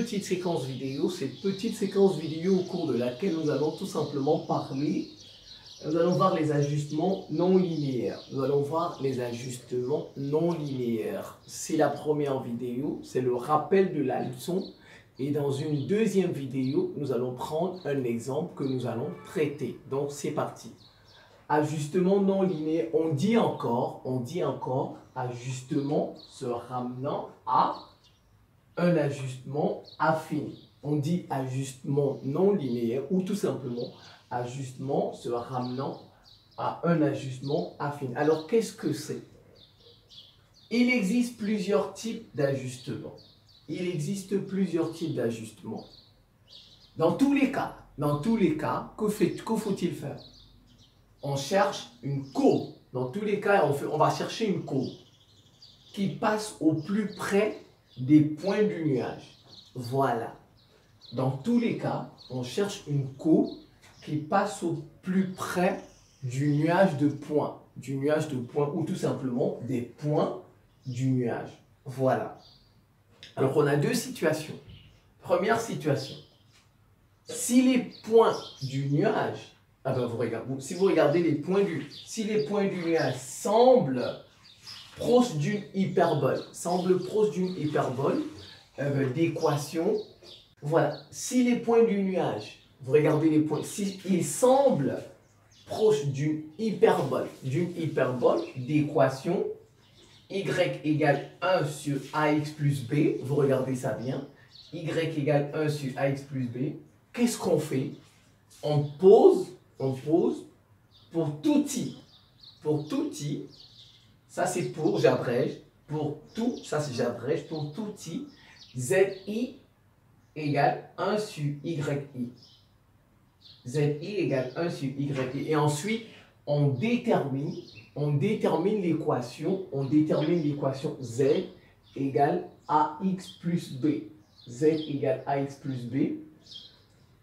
petite séquence vidéo, au cours de laquelle nous allons tout simplement parler, nous allons voir les ajustements non linéaires. C'est la première vidéo, c'est le rappel de la leçon. Et dans une deuxième vidéo, nous allons prendre un exemple que nous allons traiter. Donc c'est parti. Ajustement non linéaire, on dit encore ajustement se ramenant à un ajustement affin. On dit ajustement non linéaire ou tout simplement ajustement se ramenant à un ajustement affin. Alors qu'est-ce que c'est? Il existe plusieurs types d'ajustements. Dans tous les cas, que faut-il faire? On cherche une courbe. Dans tous les cas, on va chercher une courbe qui passe au plus près des points du nuage. Voilà. Dans tous les cas, on cherche une courbe qui passe au plus près du nuage de points. Ou tout simplement des points du nuage. Voilà. Alors, on a deux situations. Première situation. Si les points du nuage, si vous regardez les points du nuage semblent proches d'une hyperbole, d'équation, voilà. Si les points du nuage, vous regardez les points, s'ils semblent proches d'une hyperbole d'équation y égale 1 sur ax plus b, vous regardez ça bien, y égale 1 sur ax plus b, qu'est-ce qu'on fait? On pose pour tout i, ça c'est pour, j'abrège, pour tout i, zi égale 1 sur yi. Et ensuite, on détermine l'équation, z égale ax plus b.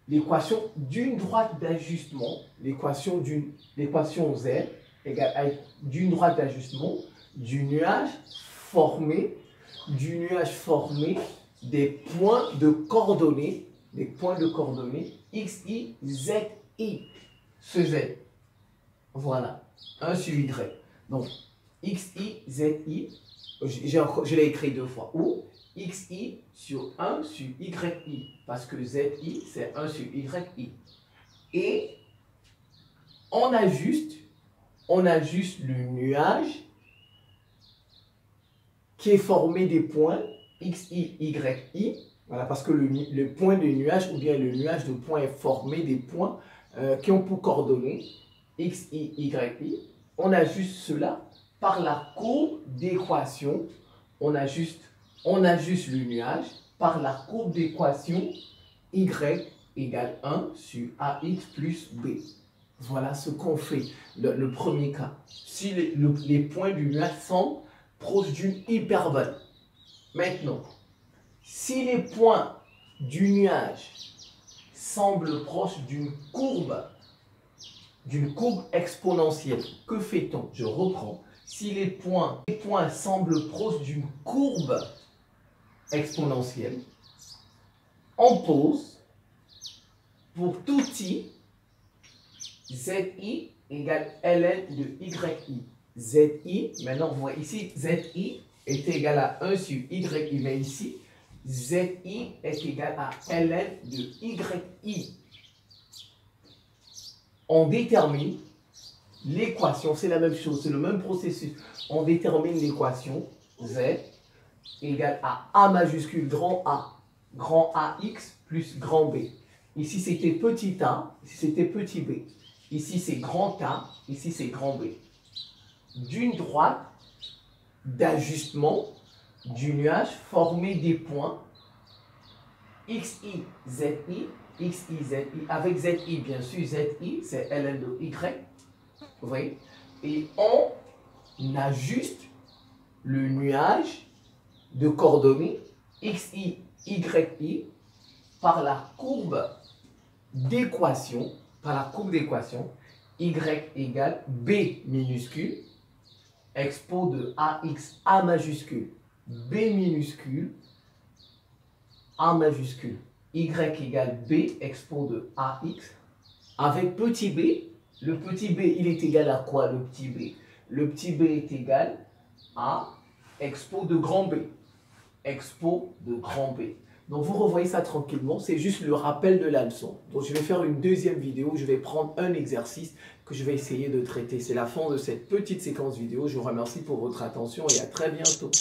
L'équation d'une droite d'ajustement, l'équation z égale à d'une droite d'ajustement du nuage formé des points de coordonnées, x, y, z, i. Ce z, voilà, 1 sur y. Donc, x, y, z, i, je l'ai écrit deux fois, ou x, i sur 1 sur y, i, parce que z, i, c'est 1 sur y, i. Et on ajuste le nuage qui est formé des points x, y, i. Voilà, parce que le point de nuage ou bien le nuage de points est formé des points qui ont pour coordonnées x, y, i. On ajuste cela par la courbe d'équation. On ajuste le nuage par la courbe d'équation y égale 1 sur ax plus b. Voilà ce qu'on fait, le premier cas. Si les points du nuage sont proches d'une hyperbole. Maintenant, si les points du nuage semblent proches d'une courbe exponentielle, que fait-on? Je reprends. Si les points semblent proches d'une courbe exponentielle, on pose pour tout i, zi égale ln de yi. Zi, maintenant vous voyez ici, zi est égal à 1 sur yi, mais ici, zi est égal à ln de yi. On détermine l'équation, c'est la même chose, c'est le même processus. On détermine l'équation z égale à a majuscule grand AX plus grand B. Ici c'était petit a, ici c'était petit b. Ici c'est grand A, ici c'est grand B. D'une droite d'ajustement du nuage formé des points x, y, z, i, avec z, i bien sûr, z, i c'est ln de y, vous voyez, et on ajuste le nuage de coordonnées x, y, i par la courbe d'équation, y égale b minuscule, expo de ax, a majuscule, b minuscule, A majuscule. Y égale B, expo de AX. Avec petit b, le petit b, il est égal à quoi, le petit b? Le petit b est égal à expo de grand B. Expo de grand B. Donc vous revoyez ça tranquillement, c'est juste le rappel de la leçon. Donc je vais faire une deuxième vidéo, je vais prendre un exercice que je vais essayer de traiter. C'est la fin de cette petite séquence vidéo. Je vous remercie pour votre attention et à très bientôt.